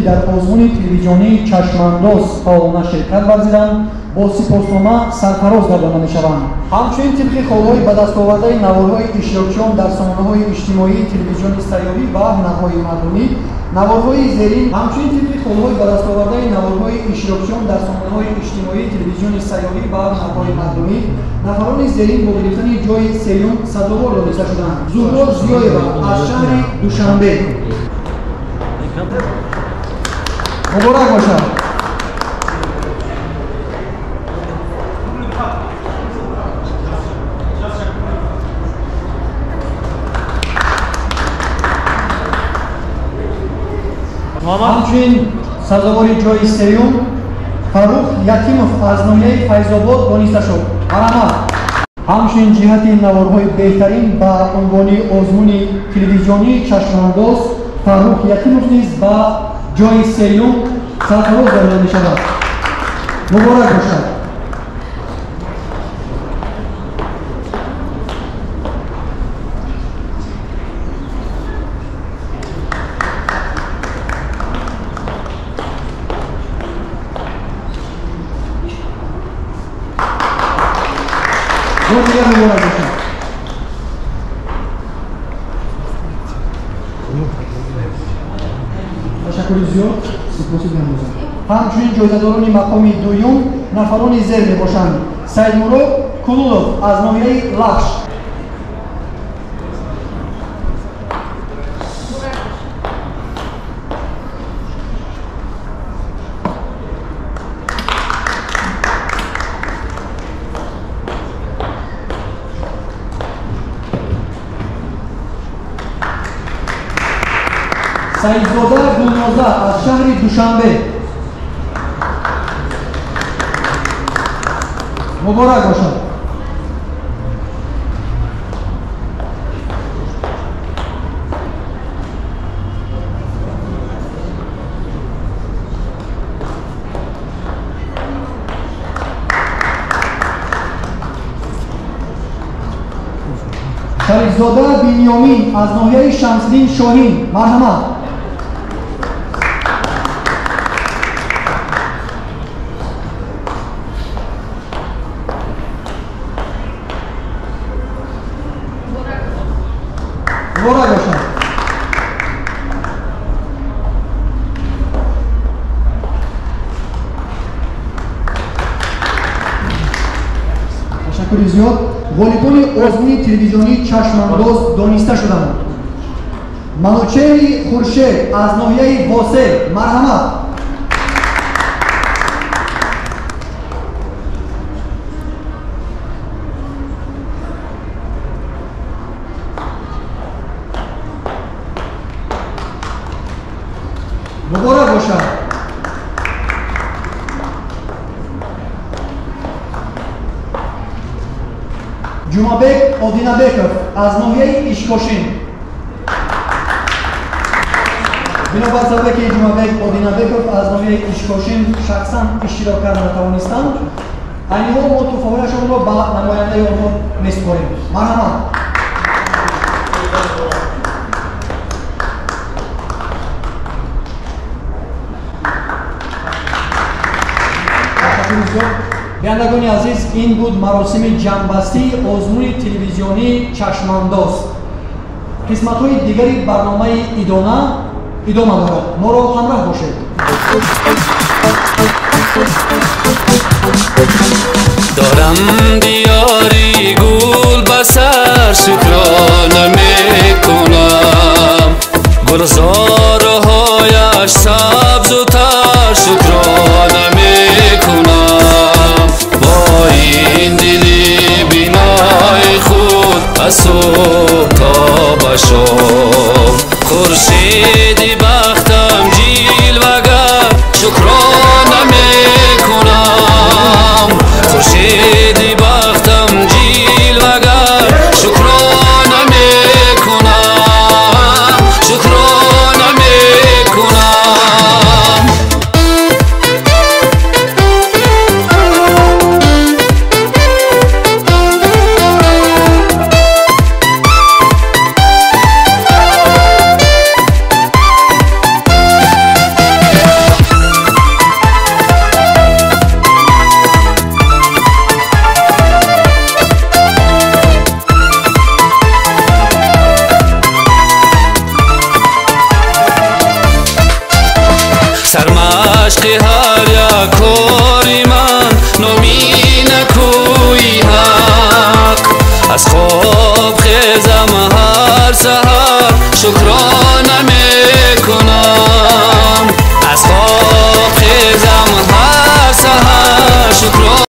در آزمون تلویزیونی چشمانداز فعالانه شرکت ورزیدند با سپاسنامه سرفراز گردانده می‌شوند. همچنین طبق قول‌های به دست آورده نوارهای اشتراکیان در سامانه‌های اجتماعی، تلویزیون سیاری و هنرهای مردمی، نوارهای زیرین همچنین طبق قول‌های به دست آورده نوارهای اشتراکیان در سامانه‌های اجتماعی، تلویزیون سیاری و هنرهای مردمی، نفران زیرین با گرفتن جای سوم سزاوار دانسته شدند. زهرا زیایeva از شهر دوشنبه. مبارک باشد. همچنین سزاوار جای سوم فروخ یکیمов از ناحیه فیض‌آباد دانسته شد. مرحمت. همچنین جهت نوارهای بهترین به عنوان آزمون تلویزیونی چشمانداز فروخ یکیمov نیز به جای سوم سرفراز گردانده می‌شود. مبارک باشد. همچنین جایزه‌داران مقام دوم نفران زیر میباشند: سیدمراد کلولов از ناحیه لخش. سعیدزاده گلنازه از شهر دوشنبه. مبارک باشد. شریفزاده بنیامین از ناحیه شمس‌الدین شاهین. مرحمت. مبارک باشد. تشکر زیاد. غالبان آزمون تلویزیونی چشمانداز دانسته شدند: منوچهر خورشید از ناحیه واسه. مرحمت. مبارک باشد. جمعبک آدینابکov از ناحیه اشکاشین. بنابر سبب که جمعبک آدینابکov از ناحیه اشکاشین شخصا اشتراک کردن نتوانستند، اینها ما تفاوتشان را به نماینده آنها میسپاریم. مرحمت. بینندگان عزیز، این بود مراسم جمع‌بستی آزمون تلویزیونی چشمانداز. قسمت‌های دیگری برنامه ادامه دارد. ما را همراه باشید. دارم دیاری گل بسر شکرانه میکنم، گلزارهایش سبز و تر شکرانه میکنم. با این دلی بینای خود از صبح تا به شام، خورشید بختم جلوه‌گر شکرانه میکنم. خورشید بختم جلوه‌گر شکرانه میکنم، شکرانه میکنم. عشق هر یک کاری من نامی نکوی حق از خواب خیزم